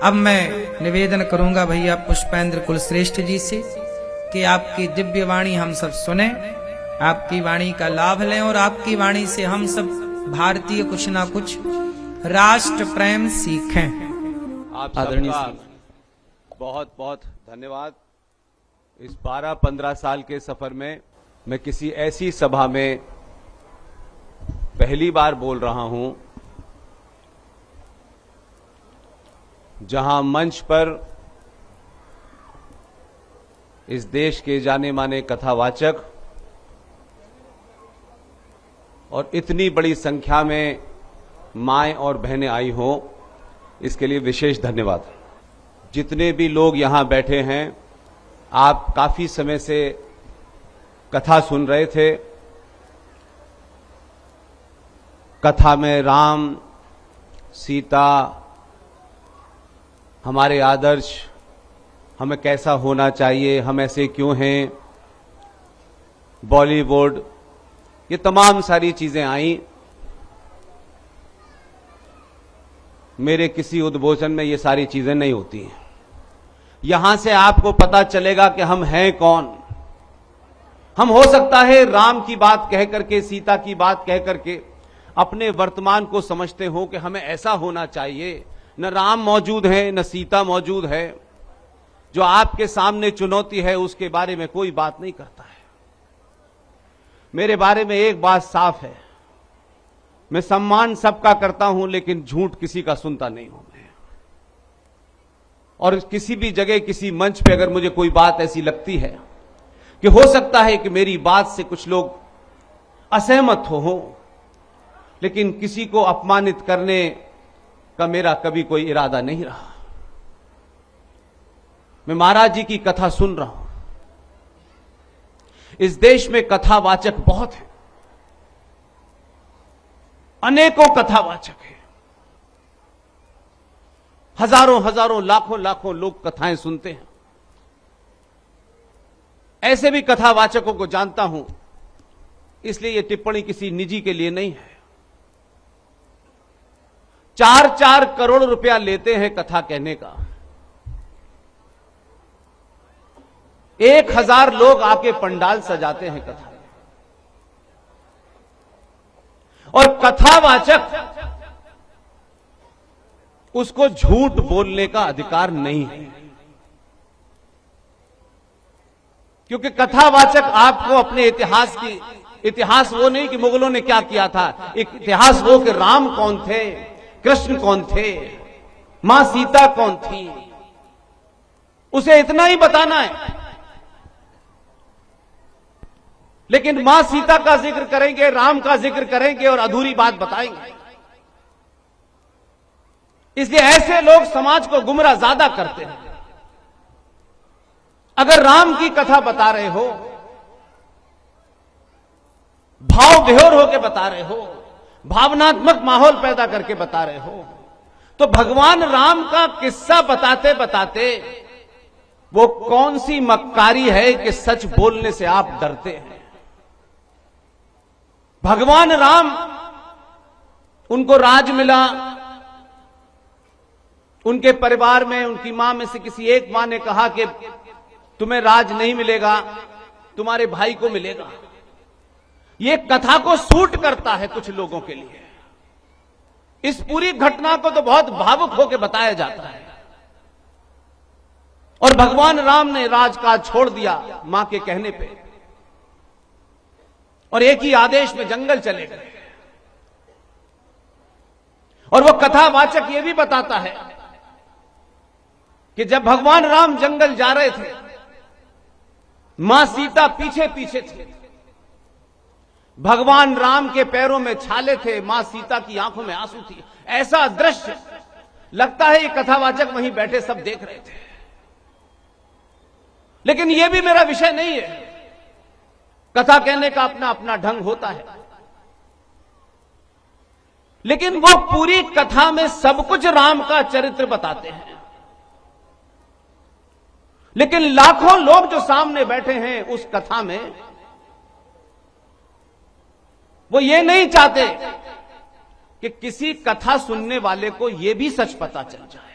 अब मैं निवेदन करूंगा भैया पुष्पेंद्र कुलश्रेष्ठ जी से कि आपकी दिव्य वाणी हम सब सुने, आपकी वाणी का लाभ लें और आपकी वाणी से हम सब भारतीय कुछ ना कुछ राष्ट्र प्रेम सीखें। आप सबका बहुत बहुत धन्यवाद। इस 12-15 साल के सफर में मैं किसी ऐसी सभा में पहली बार बोल रहा हूं जहां मंच पर इस देश के जाने माने कथावाचक और इतनी बड़ी संख्या में माएं और बहनें आई हों, इसके लिए विशेष धन्यवाद। जितने भी लोग यहां बैठे हैं, आप काफी समय से कथा सुन रहे थे। कथा में राम, सीता, हमारे आदर्श, हमें कैसा होना चाहिए, हम ऐसे क्यों हैं, बॉलीवुड, ये तमाम सारी चीजें आई। मेरे किसी उद्बोधन में ये सारी चीजें नहीं होती हैं। यहां से आपको पता चलेगा कि हम हैं कौन। हम हो सकता है राम की बात कह करके, सीता की बात कह करके अपने वर्तमान को समझते हो कि हमें ऐसा होना चाहिए। न राम मौजूद है, न सीता मौजूद है। जो आपके सामने चुनौती है उसके बारे में कोई बात नहीं करता है। मेरे बारे में एक बात साफ है, मैं सम्मान सबका करता हूं लेकिन झूठ किसी का सुनता नहीं हूं मैं। और किसी भी जगह, किसी मंच पे अगर मुझे कोई बात ऐसी लगती है कि हो सकता है कि मेरी बात से कुछ लोग असहमत हो, लेकिन किसी को अपमानित करने का मेरा कभी कोई इरादा नहीं रहा। मैं महाराज जी की कथा सुन रहा हूं। इस देश में कथावाचक बहुत हैं, अनेकों कथावाचक हैं। हजारों हजारों, लाखों लाखों लोग कथाएं सुनते हैं। ऐसे भी कथावाचकों को जानता हूं, इसलिए यह टिप्पणी किसी निजी के लिए नहीं है। 4-4 करोड़ रुपया लेते हैं कथा कहने का। 1000 लोग आके पंडाल सजाते हैं कथा। और कथावाचक उसको झूठ बोलने का अधिकार नहीं है, क्योंकि कथावाचक आपको अपने इतिहास वो नहीं कि मुगलों ने क्या किया था, इतिहास वो कि राम कौन थे, कृष्ण कौन थे, मां सीता कौन थी, उसे इतना ही बताना है। लेकिन मां सीता का जिक्र करेंगे, राम का जिक्र करेंगे और अधूरी बात बताएंगे। इसलिए ऐसे लोग समाज को गुमराह ज्यादा करते हैं। अगर राम की कथा बता रहे हो, भाव विभोर होकर बता रहे हो, भावनात्मक माहौल पैदा करके बता रहे हो, तो भगवान राम का किस्सा बताते बताते वो कौन सी मक्कारी है कि सच बोलने से आप डरते हैं। भगवान राम, उनको राज मिला, उनके परिवार में उनकी मां में से किसी एक मां ने कहा कि तुम्हें राज नहीं मिलेगा, तुम्हारे भाई को मिलेगा। यह कथा को सूट करता है कुछ लोगों के लिए। इस पूरी घटना को तो बहुत भावुक होकर बताया जाता है। और भगवान राम ने राजकाज छोड़ दिया मां के कहने पे, और एक ही आदेश में जंगल चले गए। और वो कथावाचक ये भी बताता है कि जब भगवान राम जंगल जा रहे थे, मां सीता पीछे पीछे थी। भगवान राम के पैरों में छाले थे, मां सीता की आंखों में आंसू थी। ऐसा दृश्य लगता है ये कथावाचक वहीं बैठे सब देख रहे थे। लेकिन यह भी मेरा विषय नहीं है। कथा कहने का अपना अपना ढंग होता है, लेकिन वो पूरी कथा में सब कुछ राम का चरित्र बताते हैं। लेकिन लाखों लोग जो सामने बैठे हैं उस कथा में, वो ये नहीं चाहते कि किसी कथा सुनने वाले को यह भी सच पता चल जाए।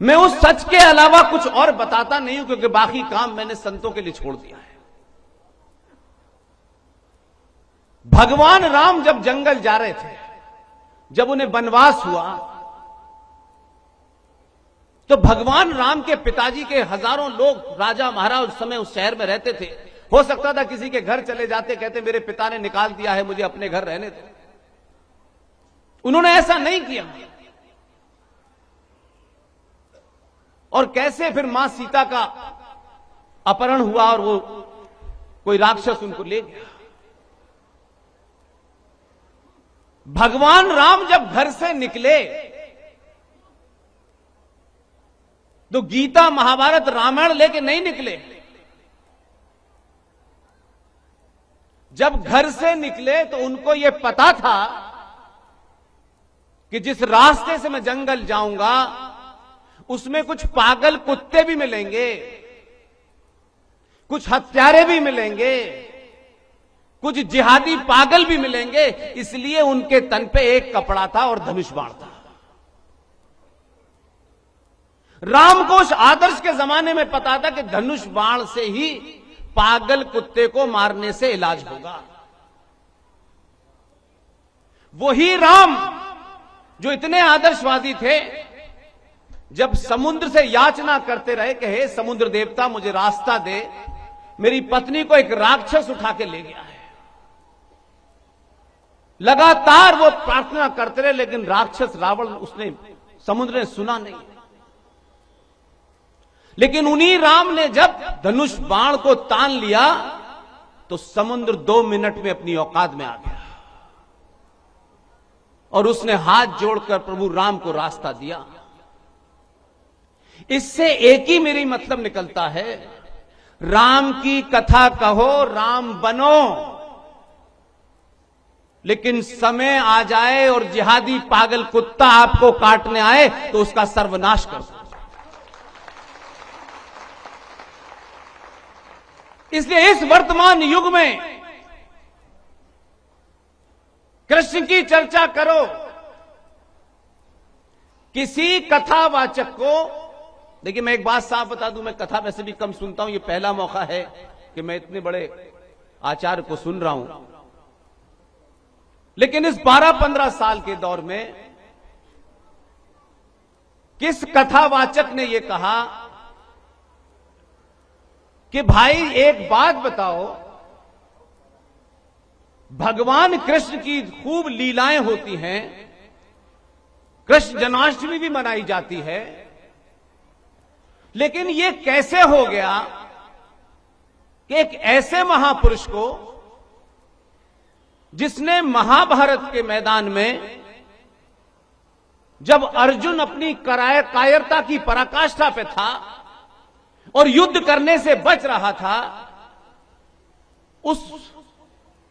मैं उस सच के अलावा कुछ और बताता नहीं हूं, क्योंकि बाकी काम मैंने संतों के लिए छोड़ दिया है। भगवान राम जब जंगल जा रहे थे, जब उन्हें वनवास हुआ, तो भगवान राम के पिताजी के हजारों लोग, राजा महाराज उस समय उस शहर में रहते थे। हो सकता था किसी के घर चले जाते, कहते मेरे पिता ने निकाल दिया है, मुझे अपने घर रहने दो। उन्होंने ऐसा नहीं किया। और कैसे फिर मां सीता का अपहरण हुआ और वो कोई राक्षस उनको ले गया। भगवान राम जब घर से निकले तो गीता महाभारत रामायण लेके नहीं निकले। जब घर से निकले तो उनको यह पता था कि जिस रास्ते से मैं जंगल जाऊंगा उसमें कुछ पागल कुत्ते भी मिलेंगे, कुछ हत्यारे भी मिलेंगे, कुछ जिहादी पागल भी मिलेंगे। इसलिए उनके तन पे एक कपड़ा था और धनुष बाण था। राम को उस आदर्श के जमाने में पता था कि धनुष बाण से ही पागल कुत्ते को मारने से इलाज होगा। वही राम जो इतने आदर्शवादी थे, जब समुद्र से याचना करते रहे कि हे समुद्र देवता मुझे रास्ता दे, मेरी पत्नी को एक राक्षस उठा के ले गया है। लगातार वो प्रार्थना करते रहे, लेकिन राक्षस रावण उसने समुद्र ने सुना नहीं। लेकिन उन्हीं राम ने जब धनुष बाण को तान लिया तो समुद्र 2 मिनट में अपनी औकात में आ गया और उसने हाथ जोड़कर प्रभु राम को रास्ता दिया। इससे एक ही मेरी मतलब निकलता है, राम की कथा कहो, राम बनो, लेकिन समय आ जाए और जिहादी पागल कुत्ता आपको काटने आए तो उसका सर्वनाश कर दो। इसलिए इस वर्तमान युग में कृष्ण की चर्चा करो, किसी कथावाचक को, देखिए मैं एक बात साफ बता दूं, मैं कथा वैसे भी कम सुनता हूं, ये पहला मौका है कि मैं इतने बड़े आचार्य को सुन रहा हूं। लेकिन इस 12-15 साल के दौर में किस कथावाचक ने यह कहा कि भाई एक बात बताओ, भगवान कृष्ण की खूब लीलाएं होती हैं, कृष्ण जन्माष्टमी भी मनाई जाती है, लेकिन यह कैसे हो गया कि एक ऐसे महापुरुष को, जिसने महाभारत के मैदान में जब अर्जुन अपनी कायरता की पराकाष्ठा पे था और युद्ध करने से बच रहा था, उस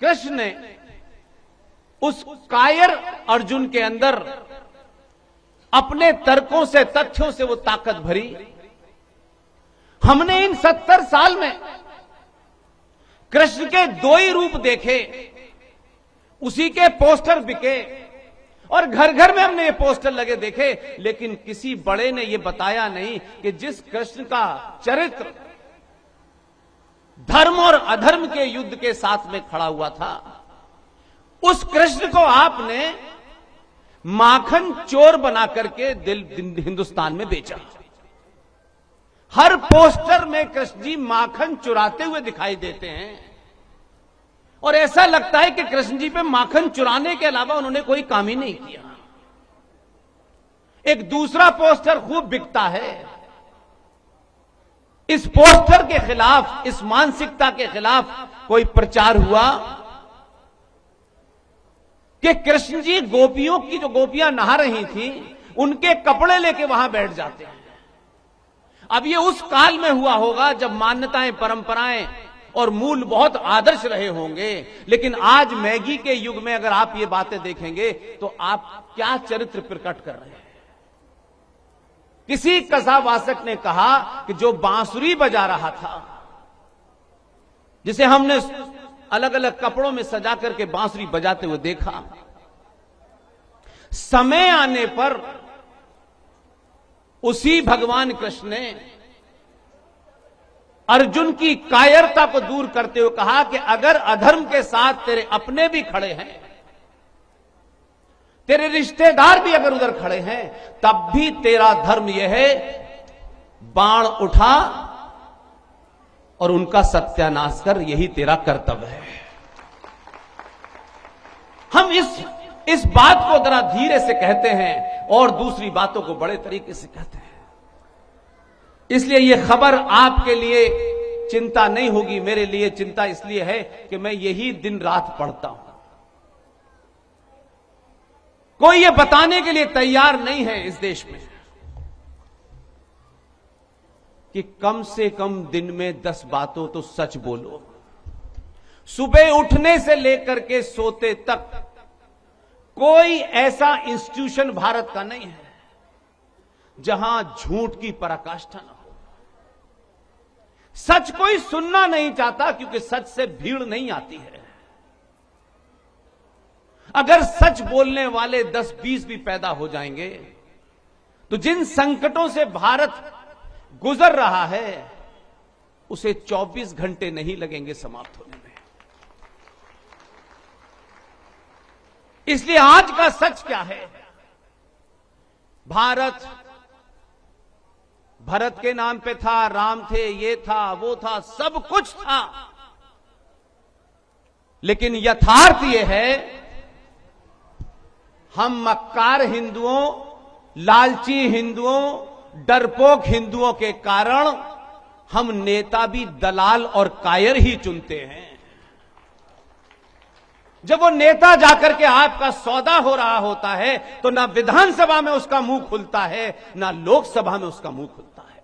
कृष्ण ने उस कायर अर्जुन के अंदर अपने तर्कों से, तथ्यों से वो ताकत भरी। हमने इन 70 साल में कृष्ण के 2 ही रूप देखे, उसी के पोस्टर बिके और घर घर में हमने ये पोस्टर लगे देखे, लेकिन किसी बड़े ने ये बताया नहीं कि जिस कृष्ण का चरित्र धर्म और अधर्म के युद्ध के साथ में खड़ा हुआ था, उस कृष्ण को आपने माखन चोर बना करके हिंदुस्तान में बेचा। हर पोस्टर में कृष्ण जी माखन चुराते हुए दिखाई देते हैं और ऐसा लगता है कि कृष्ण जी पे माखन चुराने के अलावा उन्होंने कोई काम ही नहीं किया। एक दूसरा पोस्टर खूब बिकता है। इस पोस्टर के खिलाफ, इस मानसिकता के खिलाफ कोई प्रचार हुआ कि कृष्ण जी गोपियों की, जो गोपियां नहा रही थी, उनके कपड़े लेके वहां बैठ जाते हैं। अब ये उस काल में हुआ होगा जब मान्यताएं, परंपराएं और मूल बहुत आदर्श रहे होंगे, लेकिन आज मैगी के युग में अगर आप ये बातें देखेंगे तो आप क्या चरित्र प्रकट कर रहे हैं। किसी कथावाचक ने कहा कि जो बांसुरी बजा रहा था, जिसे हमने अलग अलग कपड़ों में सजा करके बांसुरी बजाते हुए देखा, समय आने पर उसी भगवान कृष्ण ने अर्जुन की कायरता को दूर करते हुए कहा कि अगर अधर्म के साथ तेरे अपने भी खड़े हैं, तेरे रिश्तेदार भी अगर उधर खड़े हैं, तब भी तेरा धर्म यह है, बाण उठा और उनका सत्यानाश कर, यही तेरा कर्तव्य है। हम इस बात को जरा धीरे से कहते हैं और दूसरी बातों को बड़े तरीके से कहते हैं। इसलिए यह खबर आपके लिए चिंता नहीं होगी, मेरे लिए चिंता इसलिए है कि मैं यही दिन रात पढ़ता हूं। कोई यह बताने के लिए तैयार नहीं है इस देश में कि कम से कम दिन में 10 बातों तो सच बोलो। सुबह उठने से लेकर के सोते तक कोई ऐसा इंस्टीट्यूशन भारत का नहीं है जहां झूठ की पराकाष्ठा न हो। सच कोई सुनना नहीं चाहता क्योंकि सच से भीड़ नहीं आती है। अगर सच बोलने वाले 10-20 भी पैदा हो जाएंगे तो जिन संकटों से भारत गुजर रहा है उसे 24 घंटे नहीं लगेंगे समाप्त होने में। इसलिए आज का सच क्या है? भारत भरत के नाम पे था, राम थे, ये था, वो था, सब कुछ था, लेकिन यथार्थ ये है हम मक्कार हिंदुओं, लालची हिंदुओं, डरपोक हिंदुओं के कारण हम नेता भी दलाल और कायर ही चुनते हैं। जब वो नेता जाकर के आपका सौदा हो रहा होता है तो ना विधानसभा में उसका मुंह खुलता है, ना लोकसभा में उसका मुंह खुलता है।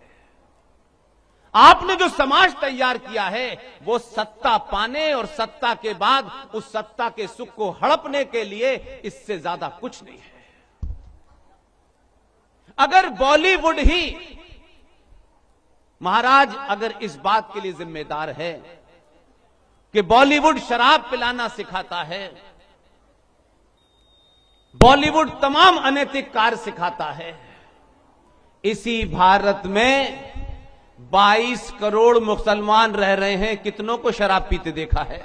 आपने जो समाज तैयार किया है वो सत्ता पाने और सत्ता के बाद उस सत्ता के सुख को हड़पने के लिए, इससे ज्यादा कुछ नहीं है। अगर बॉलीवुड ही महाराज अगर इस बात के लिए जिम्मेदार है कि बॉलीवुड शराब पिलाना सिखाता है, बॉलीवुड तमाम अनैतिक कार्य सिखाता है, इसी भारत में 22 करोड़ मुसलमान रह रहे हैं, कितनों को शराब पीते देखा है?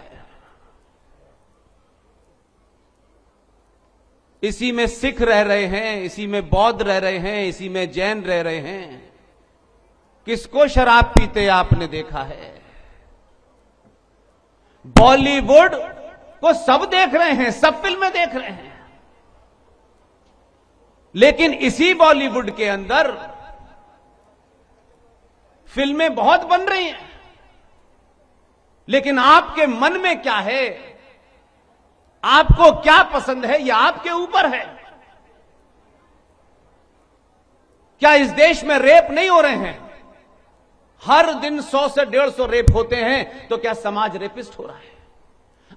इसी में सिख रह रहे हैं, इसी में बौद्ध रह रहे हैं, इसी में जैन रह रहे हैं, किसको शराब पीते आपने देखा है? बॉलीवुड को सब देख रहे हैं, सब फिल्में देख रहे हैं, लेकिन इसी बॉलीवुड के अंदर फिल्में बहुत बन रही हैं, लेकिन आपके मन में क्या है, आपको क्या पसंद है, यह आपके ऊपर है। क्या इस देश में रेप नहीं हो रहे हैं? हर दिन 100 से 150 रेप होते हैं, तो क्या समाज रेपिस्ट हो रहा है?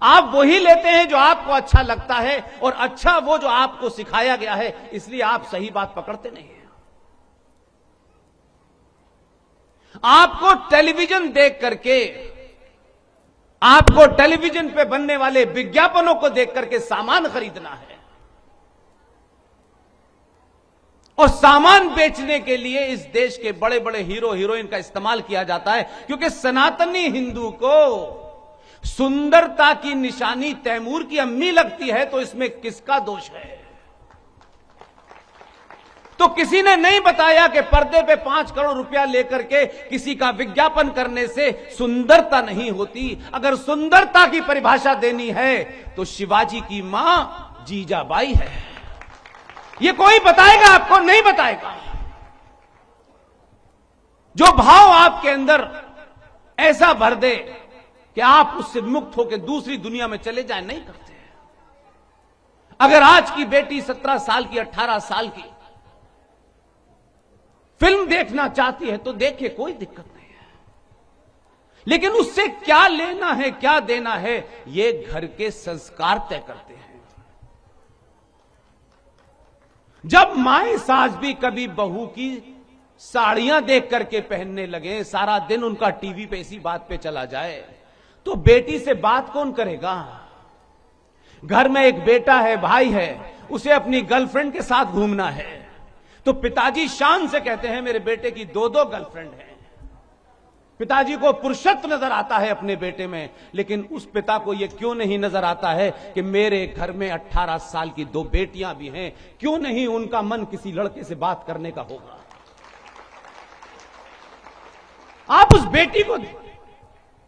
आप वही लेते हैं जो आपको अच्छा लगता है, और अच्छा वो जो आपको सिखाया गया है, इसलिए आप सही बात पकड़ते नहीं हैं। आपको टेलीविजन देख करके, आपको टेलीविजन पे बनने वाले विज्ञापनों को देख करके सामान खरीदना है, और सामान बेचने के लिए इस देश के बड़े बड़े हीरो हीरोइन का इस्तेमाल किया जाता है, क्योंकि सनातनी हिंदू को सुंदरता की निशानी तैमूर की अम्मी लगती है, तो इसमें किसका दोष है? तो किसी ने नहीं बताया कि पर्दे पे 5 करोड़ रुपया लेकर के किसी का विज्ञापन करने से सुंदरता नहीं होती। अगर सुंदरता की परिभाषा देनी है तो शिवाजी की मां जीजाबाई है। ये कोई बताएगा आपको? नहीं बताएगा। जो भाव आपके अंदर ऐसा भर दे कि आप उससे मुक्त होकर दूसरी दुनिया में चले जाएं, नहीं करते। अगर आज की बेटी 17 साल की, 18 साल की फिल्म देखना चाहती है तो देखे, कोई दिक्कत नहीं है, लेकिन उससे क्या लेना है, क्या देना है, ये घर के संस्कार तय करते हैं। जब माए सास भी कभी बहू की साड़ियां देख करके पहनने लगे, सारा दिन उनका टीवी पे इसी बात पे चला जाए, तो बेटी से बात कौन करेगा? घर में एक बेटा है, भाई है, उसे अपनी गर्लफ्रेंड के साथ घूमना है, तो पिताजी शान से कहते हैं मेरे बेटे की 2-2 गर्लफ्रेंड हैं। पिताजी को पुरुषत्व नजर आता है अपने बेटे में, लेकिन उस पिता को यह क्यों नहीं नजर आता है कि मेरे घर में 18 साल की 2 बेटियां भी हैं, क्यों नहीं उनका मन किसी लड़के से बात करने का होगा। आप उस बेटी को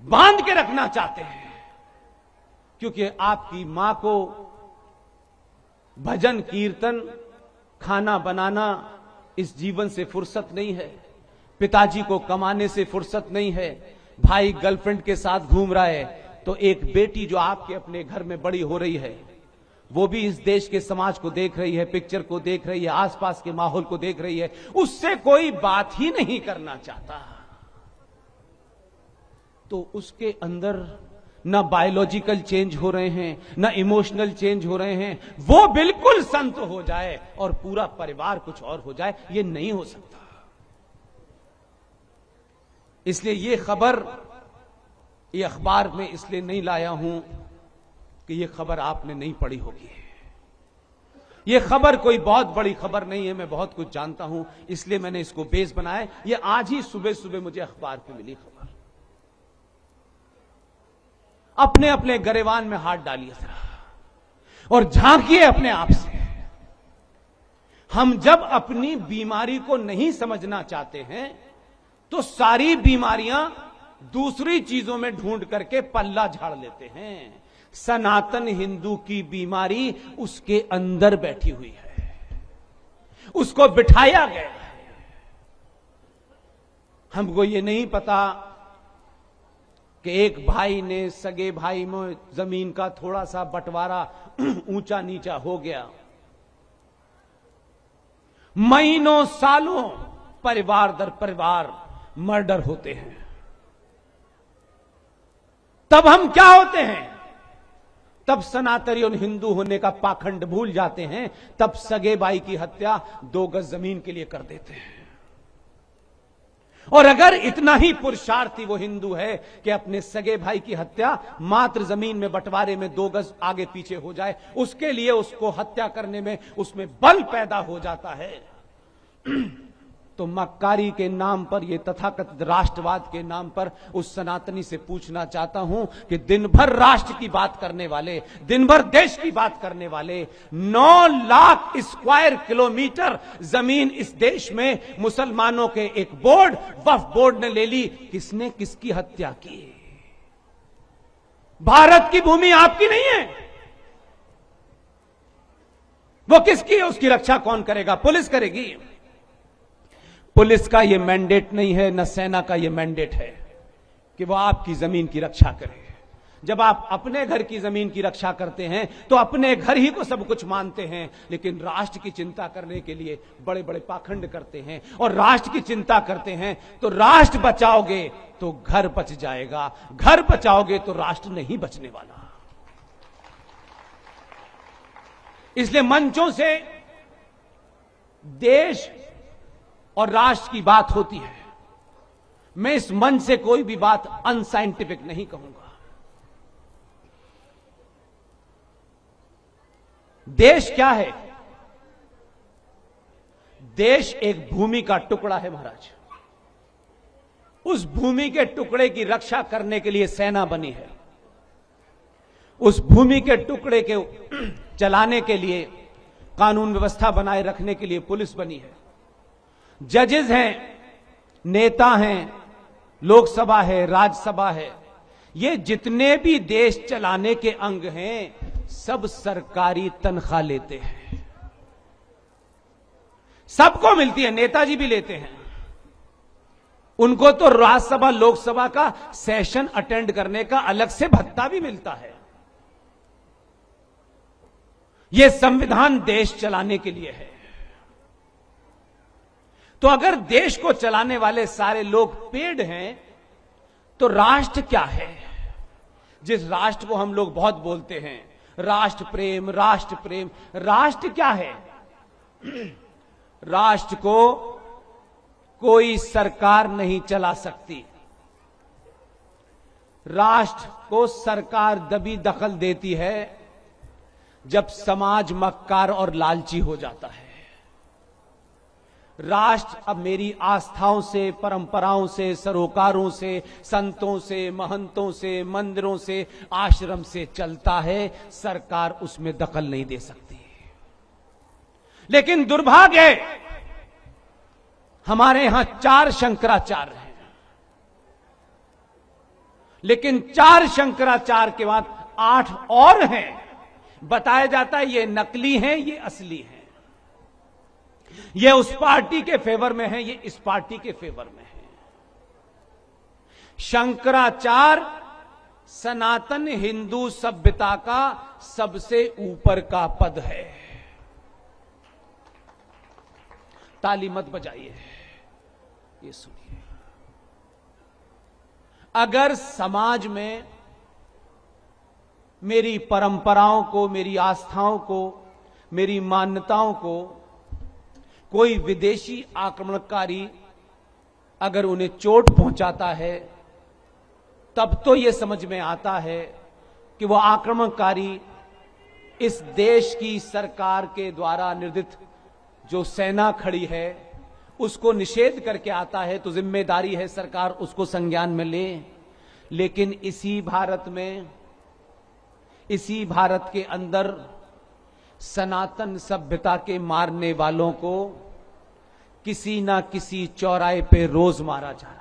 बांध के रखना चाहते हैं क्योंकि आपकी मां को भजन कीर्तन खाना बनाना इस जीवन से फुर्सत नहीं है, पिताजी को कमाने से फुर्सत नहीं है, भाई गर्लफ्रेंड के साथ घूम रहा है, तो एक बेटी जो आपके अपने घर में बड़ी हो रही है, वो भी इस देश के समाज को देख रही है, पिक्चर को देख रही है, आसपास के माहौल को देख रही है, उससे कोई बात ही नहीं करना चाहता। तो उसके अंदर ना बायोलॉजिकल चेंज हो रहे हैं, ना इमोशनल चेंज हो रहे हैं, वो बिल्कुल संत हो जाए और पूरा परिवार कुछ और हो जाए, ये नहीं हो सकता। इसलिए ये खबर ये अखबार में इसलिए नहीं लाया हूं कि ये खबर आपने नहीं पढ़ी होगी। ये खबर कोई बहुत बड़ी खबर नहीं है, मैं बहुत कुछ जानता हूं, इसलिए मैंने इसको बेस बनाया। ये आज ही सुबह सुबह मुझे अखबार पे मिली खबर। अपने अपने गरेवान में हाथ डालिए जरा और झांकिए अपने आप से। हम जब अपनी बीमारी को नहीं समझना चाहते हैं तो सारी बीमारियां दूसरी चीजों में ढूंढ करके पल्ला झाड़ लेते हैं। सनातन हिंदू की बीमारी उसके अंदर बैठी हुई है, उसको बिठाया गया है। हमको ये नहीं पता कि एक भाई ने सगे भाई में जमीन का थोड़ा सा बंटवारा ऊंचा नीचा हो गया, महीनों सालों परिवार दर परिवार मर्डर होते हैं। तब हम क्या होते हैं? तब सनातनी और हिंदू होने का पाखंड भूल जाते हैं, तब सगे भाई की हत्या 2 गज जमीन के लिए कर देते हैं। और अगर इतना ही पुरुषार्थी वो हिंदू है कि अपने सगे भाई की हत्या मात्र जमीन में बंटवारे में 2 गज आगे पीछे हो जाए, उसके लिए उसको हत्या करने में उसमें बल पैदा हो जाता है, तो मक्कारी के नाम पर, ये तथाकथित राष्ट्रवाद के नाम पर उस सनातनी से पूछना चाहता हूं कि दिन भर राष्ट्र की बात करने वाले, दिन भर देश की बात करने वाले, 9 लाख स्क्वायर किलोमीटर जमीन इस देश में मुसलमानों के एक बोर्ड, वक्फ बोर्ड ने ले ली, किसने किसकी हत्या की? भारत की भूमि आपकी नहीं है, वो किसकी है? उसकी रक्षा कौन करेगा? पुलिस करेगी। पुलिस का यह मैंडेट नहीं है, न सेना का यह मैंडेट है कि वो आपकी जमीन की रक्षा करे। जब आप अपने घर की जमीन की रक्षा करते हैं तो अपने घर ही को सब कुछ मानते हैं, लेकिन राष्ट्र की चिंता करने के लिए बड़े बड़े पाखंड करते हैं। और राष्ट्र की चिंता करते हैं तो राष्ट्र बचाओगे तो घर बच जाएगा, घर बचाओगे तो राष्ट्र नहीं बचने वाला। इसलिए मंचों से देश और राष्ट्र की बात होती है, मैं इस मंच से कोई भी बात अनसाइंटिफिक नहीं कहूंगा। देश क्या है? देश एक भूमि का टुकड़ा है महाराज। उस भूमि के टुकड़े की रक्षा करने के लिए सेना बनी है, उस भूमि के टुकड़े के चलाने के लिए, कानून व्यवस्था बनाए रखने के लिए पुलिस बनी है, जजेस हैं, नेता हैं, लोकसभा है, राज्यसभा है, ये जितने भी देश चलाने के अंग हैं सब सरकारी तनख्वाह लेते हैं, सबको मिलती है, नेताजी भी लेते हैं। उनको तो राज्यसभा लोकसभा का सेशन अटेंड करने का अलग से भत्ता भी मिलता है। यह संविधान देश चलाने के लिए है। तो अगर देश को चलाने वाले सारे लोग पेड हैं तो राष्ट्र क्या है? जिस राष्ट्र को हम लोग बहुत बोलते हैं, राष्ट्र प्रेम, राष्ट्र प्रेम, राष्ट्र क्या है? राष्ट्र को कोई सरकार नहीं चला सकती। राष्ट्र को सरकार दबी दखल देती है जब समाज मक्कार और लालची हो जाता है। राष्ट्र अब मेरी आस्थाओं से, परंपराओं से, सरोकारों से, संतों से, महंतों से, मंदिरों से, आश्रम से चलता है। सरकार उसमें दखल नहीं दे सकती। लेकिन दुर्भाग्य है, हमारे यहां 4 शंकराचार्य हैं, लेकिन 4 शंकराचार्य के बाद 8 और हैं। बताया जाता है ये नकली हैं, ये असली हैं, ये उस पार्टी के फेवर में है, ये इस पार्टी के फेवर में है। शंकराचार्य सनातन हिंदू सभ्यता का सबसे ऊपर का पद है। ताली मत बजाइए, ये सुनिए। अगर समाज में मेरी परंपराओं को, मेरी आस्थाओं को, मेरी मान्यताओं को कोई विदेशी आक्रमणकारी अगर उन्हें चोट पहुंचाता है, तब तो यह समझ में आता है कि वह आक्रमणकारी इस देश की सरकार के द्वारा निर्दित जो सेना खड़ी है उसको निषेध करके आता है, तो जिम्मेदारी है सरकार उसको संज्ञान में ले। लेकिन इसी भारत में, इसी भारत के अंदर सनातन सभ्यता के मारने वालों को किसी ना किसी चौराहे पे रोज मारा जा रहा है।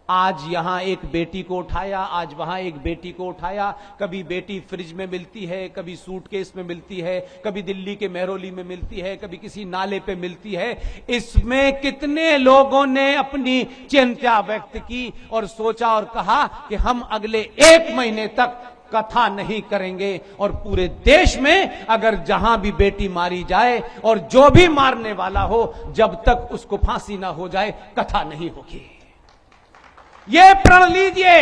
आज यहां एक बेटी को उठाया, आज वहां एक बेटी को उठाया। कभी बेटी फ्रिज में मिलती है, कभी सूटकेस में मिलती है, कभी दिल्ली के मेहरौली में मिलती है, कभी किसी नाले पे मिलती है। इसमें कितने लोगों ने अपनी चिंता व्यक्त की और सोचा और कहा कि हम अगले 1 महीने तक कथा नहीं करेंगे, और पूरे देश में अगर जहां भी बेटी मारी जाए और जो भी मारने वाला हो, जब तक उसको फांसी ना हो जाए कथा नहीं होगी। ये प्रण लीजिए,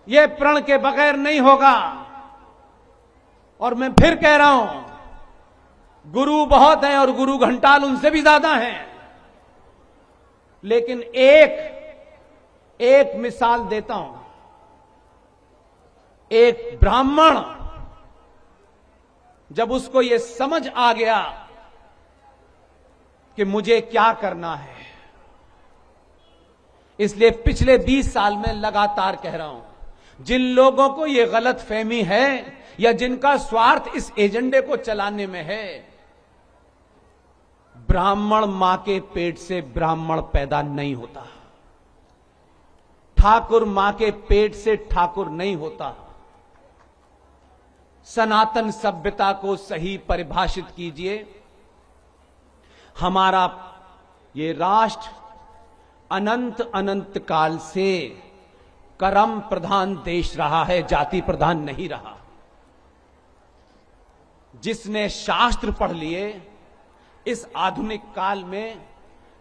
ये प्रण के बगैर नहीं होगा। और मैं फिर कह रहा हूं, गुरु बहुत हैं और गुरु घंटाल उनसे भी ज्यादा हैं, लेकिन एक मिसाल देता हूं। एक ब्राह्मण जब उसको यह समझ आ गया कि मुझे क्या करना है, इसलिए पिछले 20 साल में लगातार कह रहा हूं, जिन लोगों को यह गलत फहमी है या जिनका स्वार्थ इस एजेंडे को चलाने में है, ब्राह्मण मां के पेट से ब्राह्मण पैदा नहीं होता, ठाकुर मां के पेट से ठाकुर नहीं होता। सनातन सभ्यता को सही परिभाषित कीजिए। हमारा ये राष्ट्र अनंत अनंत काल से कर्म प्रधान देश रहा है, जाति प्रधान नहीं रहा। जिसने शास्त्र पढ़ लिए, इस आधुनिक काल में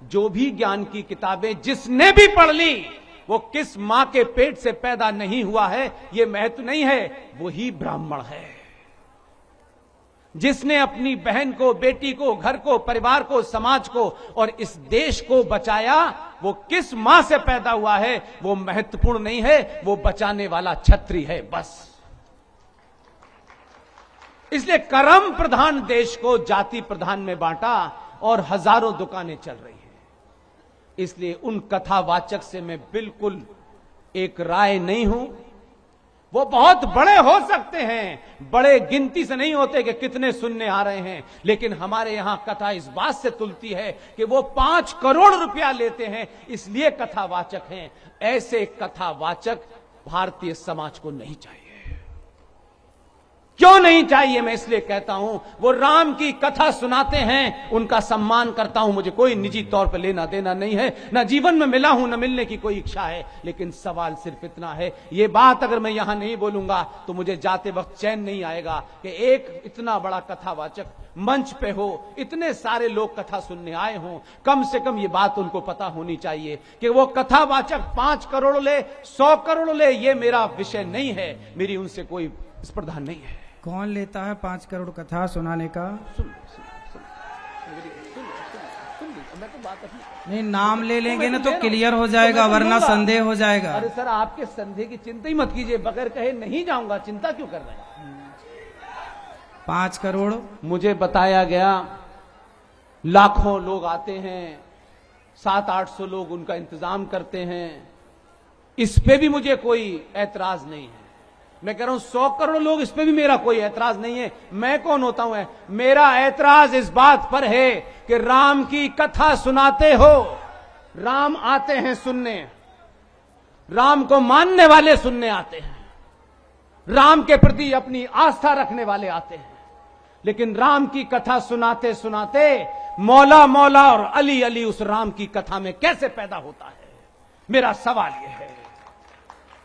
जो भी ज्ञान की किताबें जिसने भी पढ़ ली, वो किस मां के पेट से पैदा नहीं हुआ है ये महत्व नहीं है, वही ब्राह्मण है। जिसने अपनी बहन को, बेटी को, घर को, परिवार को, समाज को और इस देश को बचाया, वो किस मां से पैदा हुआ है वो महत्वपूर्ण नहीं है, वो बचाने वाला छत्री है बस। इसलिए कर्म प्रधान देश को जाति प्रधान में बांटा और हजारों दुकानें चल रही हैं। इसलिए उन कथावाचक से मैं बिल्कुल एक राय नहीं हूं। वो बहुत बड़े हो सकते हैं, बड़े गिनती से नहीं होते कि कितने सुनने आ रहे हैं, लेकिन हमारे यहां कथा इस बात से तुलती है कि वो 5 करोड़ रुपया लेते हैं, इसलिए कथावाचक हैं। ऐसे कथावाचक भारतीय समाज को नहीं चाहिए। क्यों नहीं चाहिए मैं इसलिए कहता हूं, वो राम की कथा सुनाते हैं, उनका सम्मान करता हूं, मुझे कोई निजी तौर पर लेना देना नहीं है, ना जीवन में मिला हूं, ना मिलने की कोई इच्छा है। लेकिन सवाल सिर्फ इतना है, ये बात अगर मैं यहां नहीं बोलूंगा तो मुझे जाते वक्त चैन नहीं आएगा कि एक इतना बड़ा कथावाचक मंच पे हो, इतने सारे लोग कथा सुनने आए हों। कम से कम ये बात उनको पता होनी चाहिए कि वो कथावाचक 5 करोड़ ले, 100 करोड़ ले, ये मेरा विषय नहीं है, मेरी उनसे कोई स्पर्धा नहीं है। कौन लेता है 5 करोड़ कथा सुनाने का? मैं तो बात नहीं, नाम ले लेंगे ना तो क्लियर हो जाएगा, वरना संदेह हो जाएगा। अरे सर, आपके संदेह की चिंता ही मत कीजिए, बगैर कहे नहीं जाऊंगा, चिंता क्यों कर रहे हैं? 5 करोड़ मुझे बताया गया लाखों लोग आते हैं, 700-800 लोग उनका इंतजाम करते हैं, इस पे भी मुझे कोई ऐतराज नहीं है। मैं कह रहा हूं 100 करोड़ लोग, इस पे भी मेरा कोई ऐतराज नहीं है। मैं कौन होता हूं? मेरा ऐतराज इस बात पर है कि राम की कथा सुनाते हो, राम आते हैं सुनने, राम को मानने वाले सुनने आते हैं, राम के प्रति अपनी आस्था रखने वाले आते हैं, लेकिन राम की कथा सुनाते सुनाते मौला मौला और अली अली उस राम की कथा में कैसे पैदा होता है? मेरा सवाल यह है।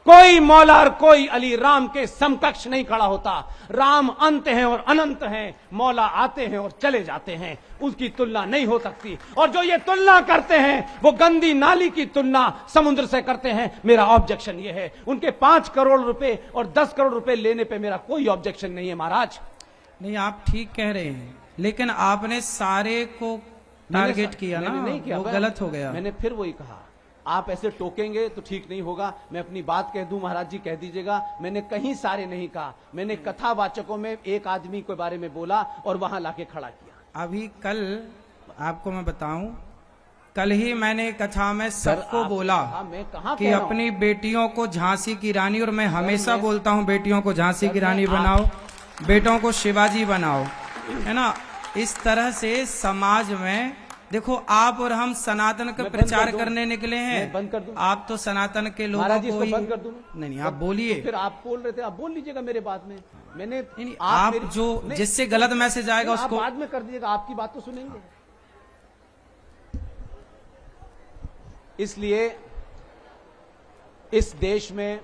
कोई मौला और कोई अली राम के समकक्ष नहीं खड़ा होता। राम अंत हैं और अनंत हैं, मौला आते हैं और चले जाते हैं, उसकी तुलना नहीं हो सकती। और जो ये तुलना करते हैं वो गंदी नाली की तुलना समुद्र से करते हैं। मेरा ऑब्जेक्शन ये है, उनके 5 करोड़ रुपए और 10 करोड़ रुपए लेने पे मेरा कोई ऑब्जेक्शन नहीं है महाराज। नहीं, आप ठीक कह रहे हैं, लेकिन आपने सारे को टारगेट किया ना, नहीं किया, वो गलत हो गया। मैंने फिर वही कहा, आप ऐसे टोकेंगे तो ठीक नहीं होगा। मैं अपनी बात कह दूं, महाराज जी कह दीजिएगा, मैंने कहीं सारे नहीं कहा। मैंने कथावाचकों में एक आदमी के बारे में बोला और वहां लाके खड़ा किया। अभी कल आपको मैं बताऊं, कल ही मैंने कथा में सबको बोला मैं कहा कि अपनी बेटियों को झांसी की रानी, और मैं हमेशा बोलता हूं बेटियों को झांसी की रानी बनाओ, बेटों को शिवाजी बनाओ, है ना। इस तरह से समाज में देखो, आप और हम सनातन का प्रचार करने निकले हैं। बंद कर दूं? आप तो सनातन के लोगों को ही बंद कर दूं? नहीं, आप बोलिए। फिर आप बोल रहे थे, आप बोल लीजिएगा मेरे बाद में। मैंने आप जो जिससे गलत मैसेज आएगा उसको बाद में कर दीजिएगा, आपकी बात तो सुनेंगे। इसलिए इस देश में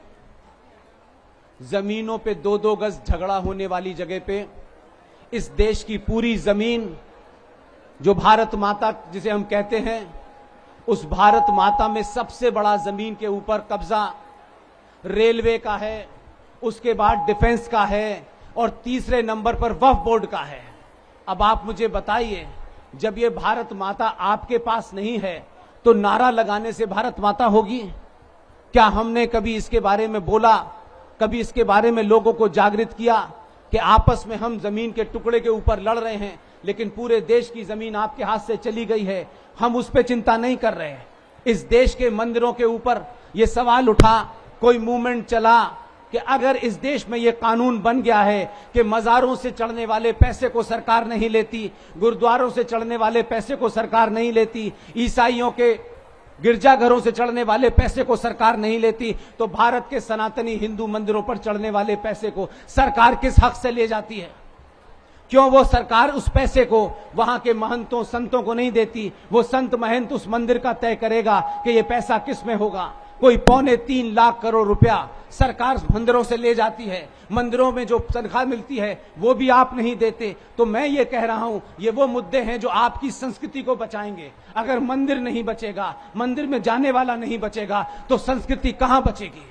जमीनों पे 2-2 गज झगड़ा होने वाली जगह पे इस देश की पूरी जमीन, जो भारत माता जिसे हम कहते हैं, उस भारत माता में सबसे बड़ा जमीन के ऊपर कब्जा रेलवे का है, उसके बाद डिफेंस का है, और तीसरे नंबर पर वक्फ बोर्ड का है। अब आप मुझे बताइए, जब ये भारत माता आपके पास नहीं है तो नारा लगाने से भारत माता होगी? क्या हमने कभी इसके बारे में बोला? कभी इसके बारे में लोगों को जागृत किया कि आपस में हम जमीन के टुकड़े के ऊपर लड़ रहे हैं, लेकिन पूरे देश की जमीन आपके हाथ से चली गई है, हम उस पर चिंता नहीं कर रहे हैं। इस देश के मंदिरों के ऊपर यह सवाल उठा, कोई मूवमेंट चला कि अगर इस देश में यह कानून बन गया है कि मजारों से चढ़ने वाले पैसे को सरकार नहीं लेती, गुरुद्वारों से चढ़ने वाले पैसे को सरकार नहीं लेती, ईसाइयों के गिरजाघरों से चढ़ने वाले पैसे को सरकार नहीं लेती, तो भारत के सनातनी हिंदू मंदिरों पर चढ़ने वाले पैसे को सरकार किस हक से ले जाती है? क्यों वो सरकार उस पैसे को वहां के महंतों संतों को नहीं देती? वो संत महंत उस मंदिर का तय करेगा कि ये पैसा किस में होगा। कोई 3.25 लाख करोड़ रुपया सरकार मंदिरों से ले जाती है, मंदिरों में जो तनख्वाह मिलती है वो भी आप नहीं देते। तो मैं ये कह रहा हूं, ये वो मुद्दे हैं जो आपकी संस्कृति को बचाएंगे। अगर मंदिर नहीं बचेगा, मंदिर में जाने वाला नहीं बचेगा, तो संस्कृति कहां बचेगी?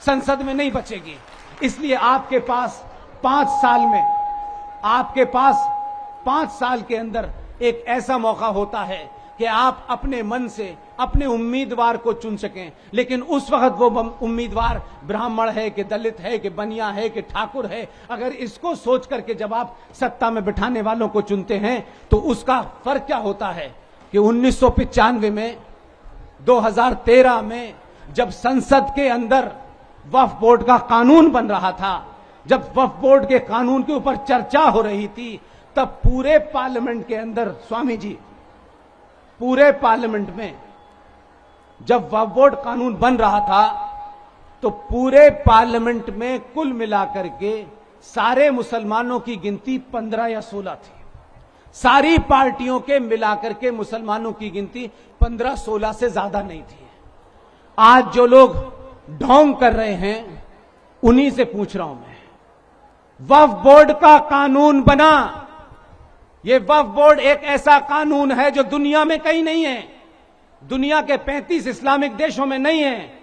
संसद में नहीं बचेगी। इसलिए आपके पास 5 साल में, आपके पास 5 साल के अंदर एक ऐसा मौका होता है कि आप अपने मन से अपने उम्मीदवार को चुन सकें। लेकिन उस वक्त वो उम्मीदवार ब्राह्मण है कि दलित है कि बनिया है कि ठाकुर है, अगर इसको सोच करके जब आप सत्ता में बिठाने वालों को चुनते हैं तो उसका फर्क क्या होता है कि 1995 में, 2013 में जब संसद के अंदर वक्फ बोर्ड का कानून बन रहा था, जब वक्फ बोर्ड के कानून के ऊपर चर्चा हो रही थी, तब पूरे पार्लियामेंट के अंदर, स्वामी जी, पूरे पार्लियामेंट में जब वक्फ बोर्ड कानून बन रहा था तो पूरे पार्लियामेंट में कुल मिलाकर के सारे मुसलमानों की गिनती 15 या 16 थी। सारी पार्टियों के मिलाकर के मुसलमानों की गिनती 15-16 से ज्यादा नहीं थी। आज जो लोग ढोंग कर रहे हैं उन्हीं से पूछ रहा हूं मैं, वक्फ बोर्ड का कानून बना, ये वक्फ बोर्ड एक ऐसा कानून है जो दुनिया में कहीं नहीं है, दुनिया के 35 इस्लामिक देशों में नहीं है।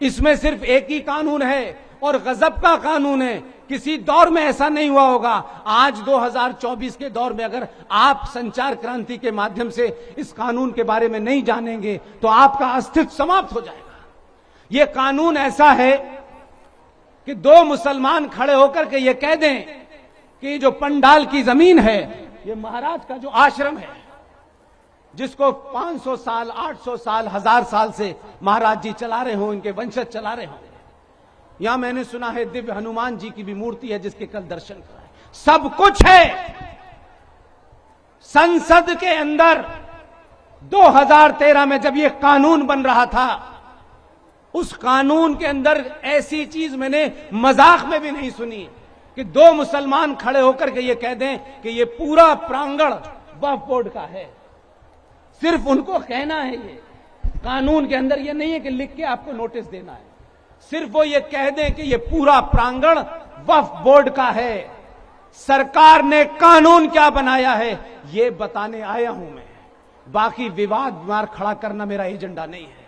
इसमें सिर्फ एक ही कानून है और गजब का कानून है। किसी दौर में ऐसा नहीं हुआ होगा। आज 2024 के दौर में अगर आप संचार क्रांति के माध्यम से इस कानून के बारे में नहीं जानेंगे तो आपका अस्तित्व समाप्त हो जाएगा। यह कानून ऐसा है कि 2 मुसलमान खड़े होकर के ये कह दें कि जो पंडाल की जमीन है ये महाराज का जो आश्रम है, जिसको 500 साल, 800 साल, 1000 साल से महाराज जी चला रहे हो, इनके वंशज चला रहे हो। यहां मैंने सुना है दिव्य हनुमान जी की भी मूर्ति है, जिसके कल दर्शन कराए। सब कुछ है। संसद के अंदर 2013 में जब ये कानून बन रहा था, उस कानून के अंदर ऐसी चीज मैंने मजाक में भी नहीं सुनी कि 2 मुसलमान खड़े होकर के ये कह दें कि ये पूरा प्रांगण वक्फ बोर्ड का है। सिर्फ उनको कहना है, ये कानून के अंदर ये नहीं है कि लिख के आपको नोटिस देना है। सिर्फ वो ये कह दें कि ये पूरा प्रांगण वक्फ बोर्ड का है। सरकार ने कानून क्या बनाया है ये बताने आया हूं मैं। बाकी विवाद खड़ा करना मेरा एजेंडा नहीं है।